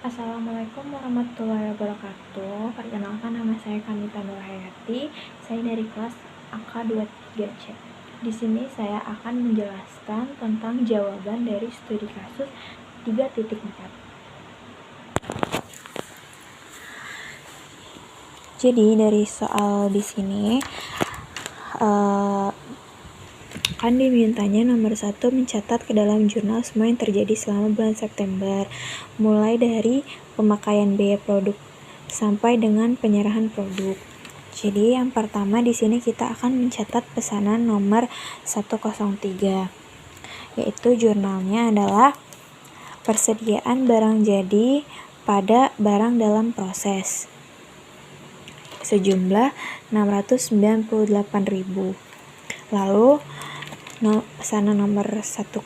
Assalamualaikum warahmatullahi wabarakatuh. Perkenalkan, nama saya Kanita Nurhayati. Saya dari kelas AK23C. Di sini saya akan menjelaskan tentang jawaban dari studi kasus 3.4. Jadi dari soal di sini kan dimintanya nomor 1 mencatat ke dalam jurnal semua yang terjadi selama bulan September, mulai dari pemakaian biaya produk sampai dengan penyerahan produk. Jadi yang pertama di sini kita akan mencatat pesanan nomor 103, yaitu jurnalnya adalah persediaan barang jadi pada barang dalam proses sejumlah 698.000. Lalu pesanan nomor 104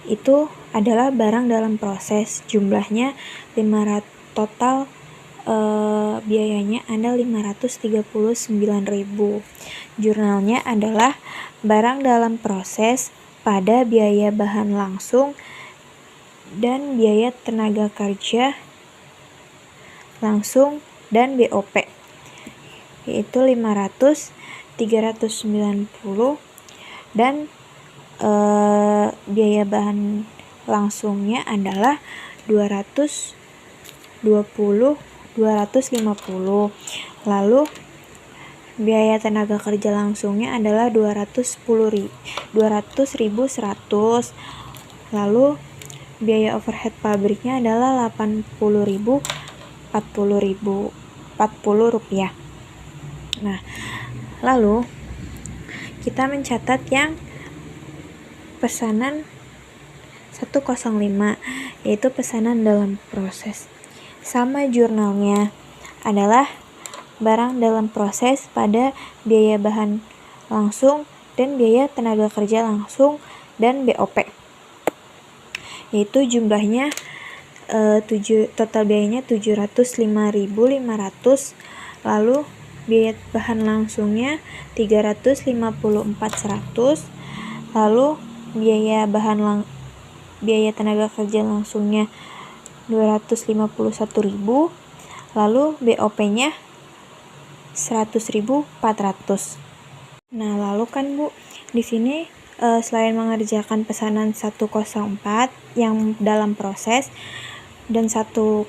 itu adalah barang dalam proses, jumlahnya 500, total biayanya ada 539.000. Jurnalnya adalah barang dalam proses pada biaya bahan langsung dan biaya tenaga kerja langsung dan BOP, yaitu 500, 390, dan biaya bahan langsungnya adalah 220, 250. Lalu biaya tenaga kerja langsungnya adalah 200.100. Lalu biaya overhead pabriknya adalah 80.000, 40 rupiah. Nah, lalu kita mencatat yang pesanan 105, yaitu pesanan dalam proses. Sama jurnalnya adalah barang dalam proses pada biaya bahan langsung dan biaya tenaga kerja langsung dan BOP, yaitu jumlahnya total biayanya 705.500. Lalu biaya bahan langsungnya 354.100. Lalu biaya tenaga kerja langsungnya 251.000. Lalu BOP-nya 100.400. Nah, lalu kan Bu, di sini selain mengerjakan pesanan 104 yang dalam proses dan 105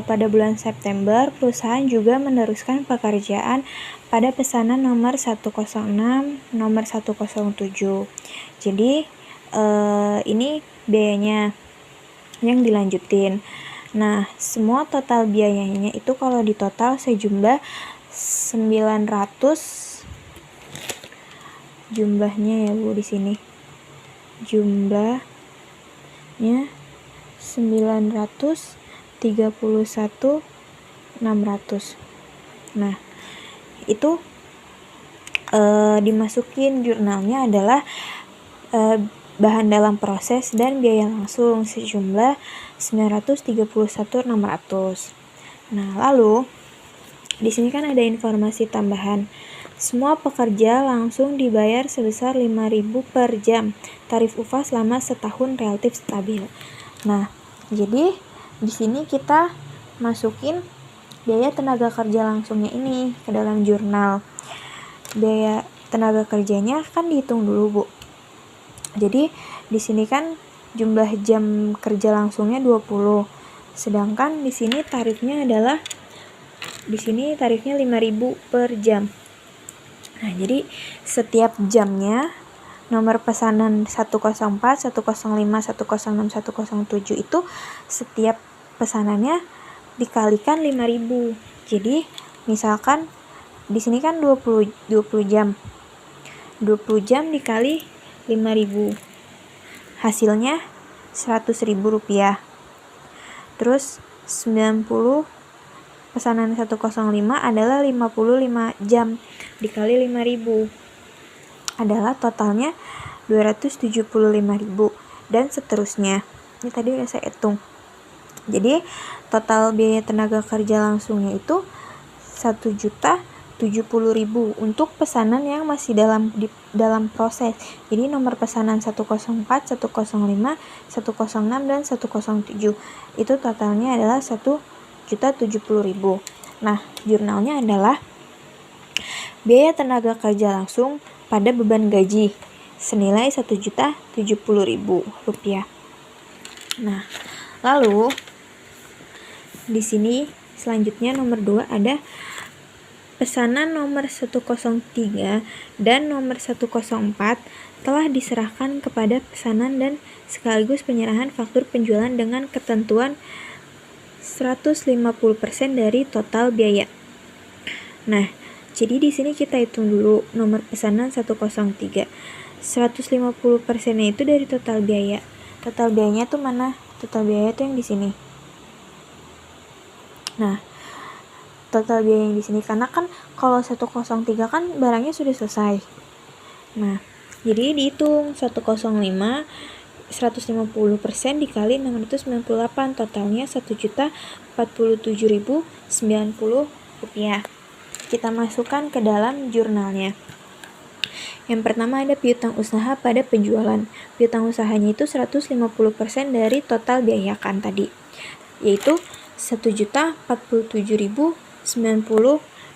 pada bulan September, perusahaan juga meneruskan pekerjaan pada pesanan nomor 106, nomor 107. Jadi ini biayanya yang dilanjutin. Nah, semua total biayanya itu kalau ditotal sejumlah 900, jumlahnya ya Bu di sini. Jumlahnya 931.600. Nah, itu dimasukin jurnalnya adalah bahan dalam proses dan biaya langsung sejumlah 931.600. Nah, lalu di sini kan ada informasi tambahan. Semua pekerja langsung dibayar sebesar 5.000 per jam. Tarif upah selama setahun relatif stabil. Nah, jadi di sini kita masukin biaya tenaga kerja langsungnya ini ke dalam jurnal. Biaya tenaga kerjanya kan dihitung dulu, Bu. Jadi di sini kan jumlah jam kerja langsungnya 20. Sedangkan di sini tarifnya 5.000 per jam. Nah, jadi setiap jamnya nomor pesanan 104, 105, 106, 107 itu setiap pesanannya dikalikan 5.000. Jadi misalkan di sini kan 20 jam. 20 jam dikali 5.000. Hasilnya 100.000 rupiah. Terus 90 pesanan 105 adalah 55 jam dikali 5.000 adalah totalnya 275.000 dan seterusnya. Ini tadi udah saya hitung. Jadi total biaya tenaga kerja langsungnya itu 1.000.000 70.000 untuk pesanan yang masih dalam proses. Jadi nomor pesanan 104, 105, 106 dan 107 itu totalnya adalah 1.070.000. Nah, jurnalnya adalah biaya tenaga kerja langsung pada beban gaji senilai 1.070.000 rupiah. Nah, lalu di sini selanjutnya nomor 2 ada pesanan nomor 103 dan nomor 104 telah diserahkan kepada pesanan dan sekaligus penyerahan faktur penjualan dengan ketentuan 150% dari total biaya. Nah, jadi di sini kita hitung dulu nomor pesanan 103. 150%-nya itu dari total biaya. Total biayanya tuh mana? Total biaya tuh yang di sini. Nah, total biaya yang di sini karena kan kalau 103 kan barangnya sudah selesai. Nah, jadi dihitung 105 150% dikali 698 totalnya 1.047.090 rupiah. Kita masukkan ke dalam jurnalnya. Yang pertama ada piutang usaha pada penjualan. Piutang usahanya itu 150% dari total biaya kan tadi, yaitu 1.047.090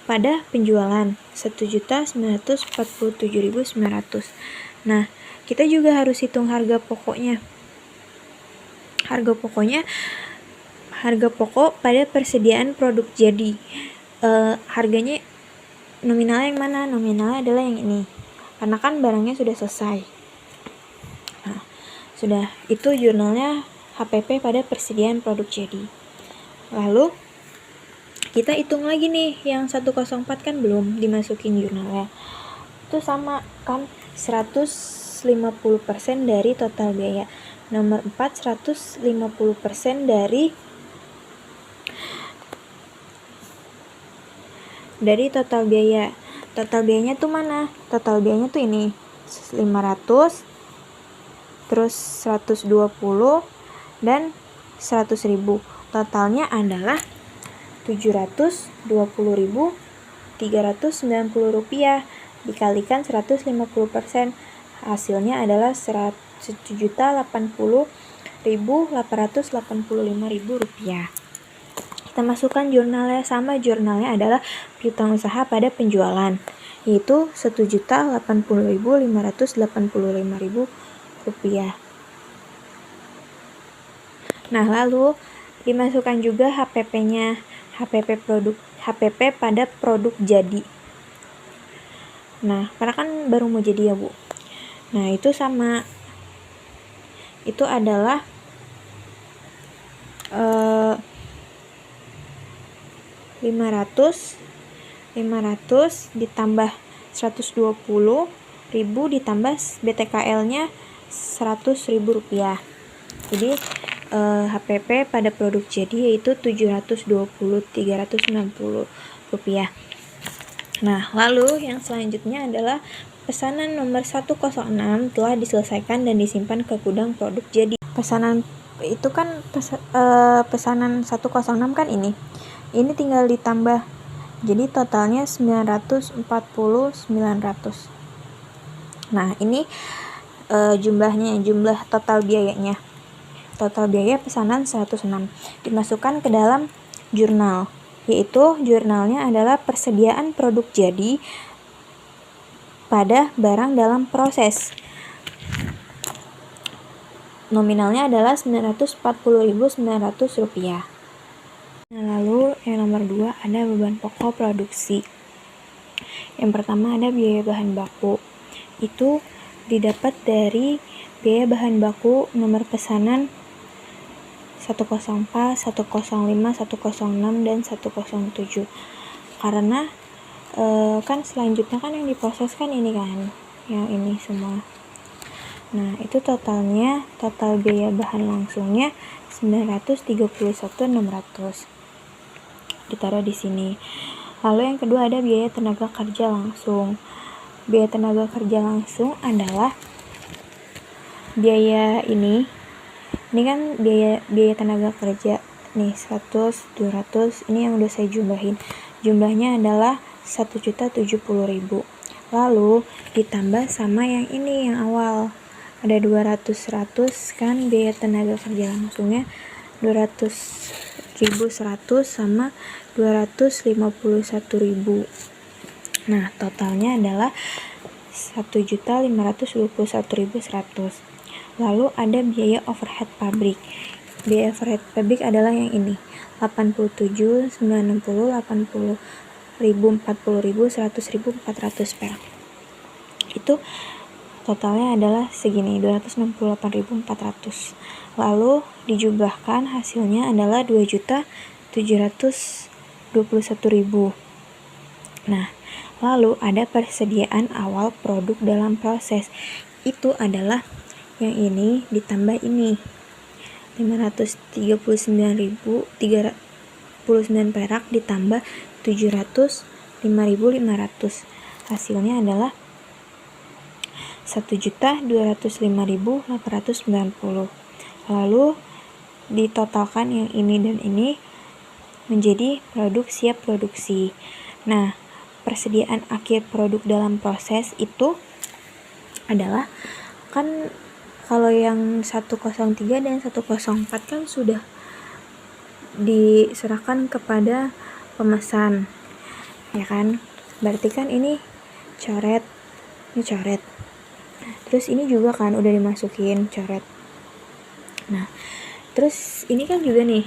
pada penjualan 1.947.900. Nah, kita juga harus hitung harga pokoknya. Harga pokok pada persediaan produk jadi. Harganya nominalnya yang mana? Nominalnya adalah yang ini. Karena kan barangnya sudah selesai. Nah, sudah itu jurnalnya HPP pada persediaan produk jadi. Lalu kita hitung lagi nih, yang 104 kan belum dimasukin jurnalnya. Itu sama kan 150% dari total biaya. Nomor 4 150% dari total biaya. Total biayanya tuh mana? Total biayanya tuh ini 500, terus 120 dan 100.000. Totalnya adalah 720.390 rupiah dikalikan 150%, hasilnya adalah 1.080.885 rupiah. Kita masukkan jurnalnya, sama jurnalnya adalah piutang usaha pada penjualan, yaitu 1.080.585 rupiah. Nah, lalu dimasukkan juga HPP-nya, HPP pada produk jadi. Nah, karena kan baru mau jadi ya, Bu. Nah, itu sama. Itu adalah 500 ditambah 120.000 ditambah BTKL-nya 100.000 rupiah. Jadi HPP pada produk jadi yaitu 720.360 rupiah. Nah, lalu yang selanjutnya adalah pesanan nomor 106 telah diselesaikan dan disimpan ke gudang produk jadi. Pesanan itu kan pesanan 106 kan ini tinggal ditambah, jadi totalnya 940.900. Nah, ini jumlah total biayanya. Total biaya pesanan 106 dimasukkan ke dalam jurnal, yaitu jurnalnya adalah persediaan produk jadi pada barang dalam proses. Nominalnya adalah 940.900 rupiah. Nah, lalu yang nomor 2 ada beban pokok produksi. Yang pertama ada biaya bahan baku. Itu didapat dari biaya bahan baku nomor pesanan 104, 105, 106 dan 107. Karena kan selanjutnya kan yang diproses kan ini kan, yang ini semua. Nah, itu total biaya bahan langsungnya 931.600. Ditaruh di sini. Lalu yang kedua ada biaya tenaga kerja langsung. Biaya tenaga kerja langsung adalah biaya ini kan biaya tenaga kerja nih 100, 200, ini yang udah saya jumlahin. Jumlahnya adalah 1.070.000. Lalu ditambah sama yang ini, yang awal. Ada 200 kan biaya tenaga kerja langsungnya 200.100 sama 251.000. Nah, totalnya adalah 1.521.100. Lalu ada biaya overhead pabrik. Biaya overhead pabrik adalah yang ini. 87, 960, 80.000, 40.000, 100.000, 400 perak. Itu totalnya adalah segini, 268.400. Lalu dijumlahkan hasilnya adalah 2.721.000. Nah, lalu ada persediaan awal produk dalam proses. Itu adalah yang ini ditambah ini. 539.309 perak ditambah 705.500. Hasilnya adalah 1.205.890. Lalu ditotalkan yang ini dan ini menjadi produk siap produksi. Nah, persediaan akhir produk dalam proses itu adalah, kan kalau yang 103 dan 104 kan sudah diserahkan kepada pemesan, ya kan? Berarti kan ini coret. Terus ini juga kan udah dimasukin coret. Nah, terus ini kan juga nih,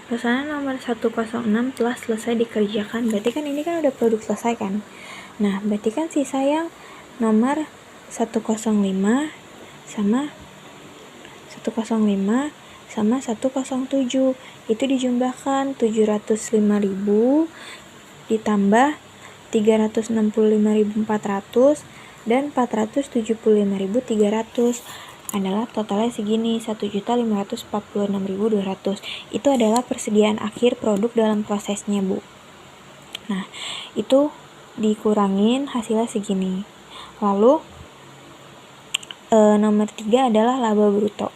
pesanan nomor 106 telah selesai dikerjakan. Berarti kan ini kan udah produk selesai kan. Nah, berarti kan sisa yang nomor 105 sama 107. Itu dijumlahkan 705.000 ditambah 365.400 dan 475.300 adalah totalnya segini, 1.546.200. Itu adalah persediaan akhir produk dalam prosesnya, Bu. Nah, itu dikurangin hasilnya segini. Lalu nomor 3 adalah laba bruto.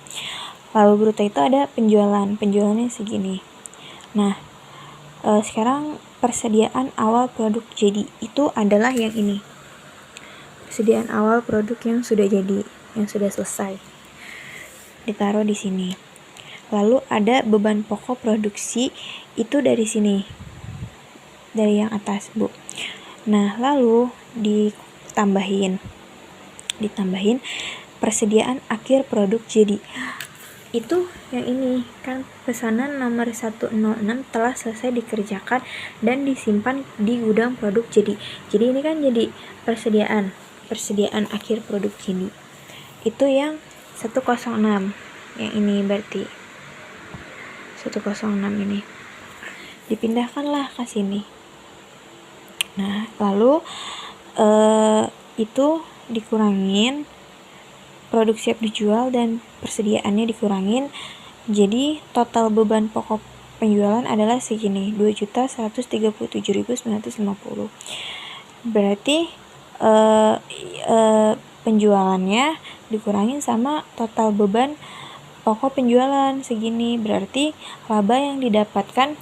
Laba bruto itu ada penjualannya segini. Nah, sekarang persediaan awal produk jadi itu adalah yang ini. Persediaan awal produk yang sudah jadi, yang sudah selesai, ditaruh di sini. Lalu ada beban pokok produksi, itu dari sini, dari yang atas, Bu. Nah, lalu ditambahin persediaan akhir produk jadi. Itu yang ini kan, pesanan nomor 106 telah selesai dikerjakan dan disimpan di gudang produk jadi. Jadi ini kan jadi persediaan akhir produk jadi. Itu yang 106. Yang ini berarti 106 ini. Dipindahkanlah ke sini. Nah, lalu itu dikurangin, produk siap dijual dan persediaannya dikurangin. Jadi total beban pokok penjualan adalah segini, 2.137.950. Berarti penjualannya dikurangin sama total beban pokok penjualan segini. Berarti laba yang didapatkan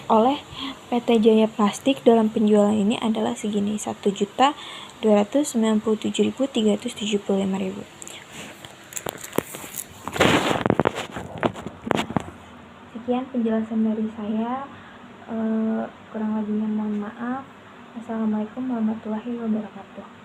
oleh PT Jaya Plastik dalam penjualan ini adalah segini, 1.297.375.000. Sekian penjelasan dari saya, kurang lebihnya mohon maaf. Assalamualaikum warahmatullahi wabarakatuh.